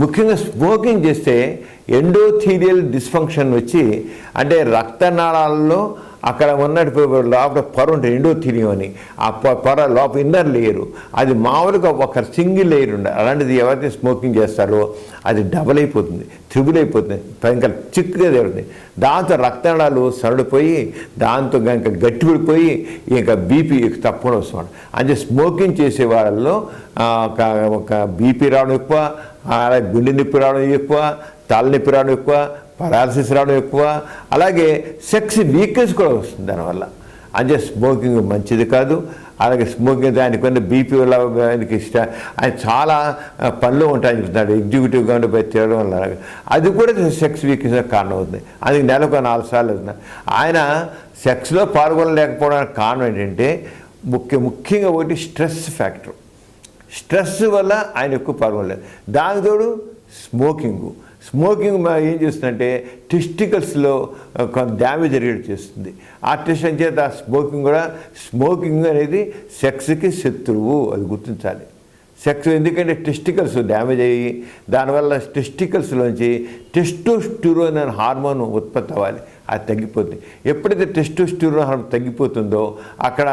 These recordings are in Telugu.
ముఖ్యంగా స్మోకింగ్ చేస్తే ఎండోథీలియల్ డిస్ఫంక్షన్ వచ్చి, అంటే రక్తనాళాల్లో అక్కడ ఉన్నట్టు లోపల పొర ఉంటుంది ఎండోథీలియం అని. ఆ పొర లోపల ఇన్నర్ లేయరు, అది మామూలుగా ఒక సింగిల్ లేయర్ ఉండాలి. అలాంటిది ఎవరైతే స్మోకింగ్ చేస్తారో అది డబల్ అయిపోతుంది, త్రిబుల్ అయిపోతుంది, ఇంకా చిక్కుగా జరుగుతుంది. దాంతో రక్తనాళాలు సరడిపోయి దాంతో ఇంకా గట్టిపడిపోయి ఇంకా బీపీ తప్పకుండా వస్తున్నాడు. అంటే స్మోకింగ్ చేసే వాళ్ళల్లో ఒక బీపీ రావడం ఎక్కువ, అలాగే గుండె నొప్పి రావడం ఎక్కువ, తలనొప్పి రావడం ఎక్కువ, పారాలసిస్ రావడం ఎక్కువ, అలాగే సెక్స్ వీక్నెస్ కూడా వస్తుంది దానివల్ల. అంటే స్మోకింగ్ మంచిది కాదు. అలాగే స్మోకింగ్ ఆయనకు బీపీ వల్ల ఆయనకి ఆయన చాలా పనులు ఉంటాయని చెప్తున్నాడు, ఎగ్జిక్యూటివ్గా ఉండి పోయి తిరగడం వల్ల అది కూడా సెక్స్ వీక్నెస్ కారణం అవుతుంది. అది నెలకు 4 సార్లు అవుతుంది. ఆయన సెక్స్లో పాల్గొనలేకపోవడానికి కారణం ఏంటంటే ముఖ్యంగా ఒకటి స్ట్రెస్ ఫ్యాక్టర్. స్ట్రెస్ వల్ల ఆయన ఎక్కువ పాల్గొనలేదు. దానికి తోడు స్మోకింగ్ ఏం చేస్తుందంటే టెస్టికల్స్లో కొంత డ్యామేజ్ రిలేట్ చేస్తుంది. ఆ టెస్ట్ చేత స్మోకింగ్ అనేది సెక్స్కి శత్రువు, అది గుర్తించాలి. సెక్స్ ఎందుకంటే టెస్టికల్స్ డ్యామేజ్ అయ్యి దానివల్ల టెస్టికల్స్లోంచి టెస్టోస్టిరోన్ అనే హార్మోన్ ఉత్పత్తి అవ్వాలి, అది తగ్గిపోతుంది. ఎప్పుడైతే టెస్టోస్టిరోన్ హార్మోన్ తగ్గిపోతుందో అక్కడ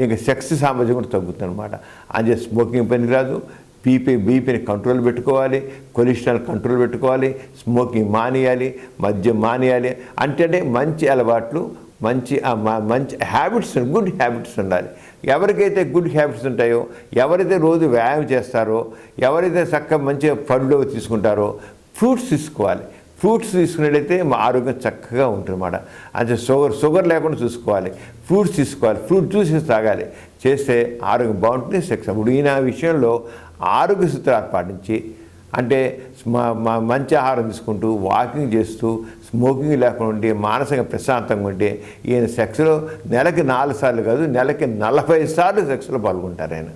ఇంకా సెక్స్ సామర్థ్యం కూడా తగ్గుతుంది అనమాట. అంటే స్మోకింగ్ పనికిరాదు. బీపీని కంట్రోల్ పెట్టుకోవాలి, కొలెస్ట్రాల్ కంట్రోల్ పెట్టుకోవాలి, స్మోకింగ్ మానేయాలి, మద్యం మానేయాలి. అంటే మంచి అలవాట్లు, మంచి హ్యాబిట్స్, గుడ్ హ్యాబిట్స్ ఉండాలి. ఎవరికైతే గుడ్ హ్యాబిట్స్ ఉంటాయో, ఎవరైతే రోజు వ్యాయామం చేస్తారో, ఎవరైతే చక్కగా మంచిగా పళ్ళు తీసుకుంటారో, ఫ్రూట్స్ తీసుకోవాలి. ఫ్రూట్స్ తీసుకున్నట్లయితే మా ఆరోగ్యం చక్కగా ఉంటుందన్నమాట. అంటే షుగర్ లేకుండా చూసుకోవాలి, ఫ్రూట్స్ తీసుకోవాలి, ఫ్రూట్ జ్యూసెస్ తాగాలి. చేస్తే ఆరోగ్యం బాగుంటుంది, సెక్స్. అప్పుడు ఈయన విషయంలో ఆరోగ్య సూత్రాలు పాటించి, అంటే మంచి ఆహారం తీసుకుంటూ, వాకింగ్ చేస్తూ, స్మోకింగ్ లేకుండా ఉండి, మానసికంగా ప్రశాంతంగా ఉంటే ఈయన సెక్స్లో నెలకి 4 సార్లు కాదు, నెలకి 40 సార్లు సెక్స్లో పాల్గొంటారు ఆయన.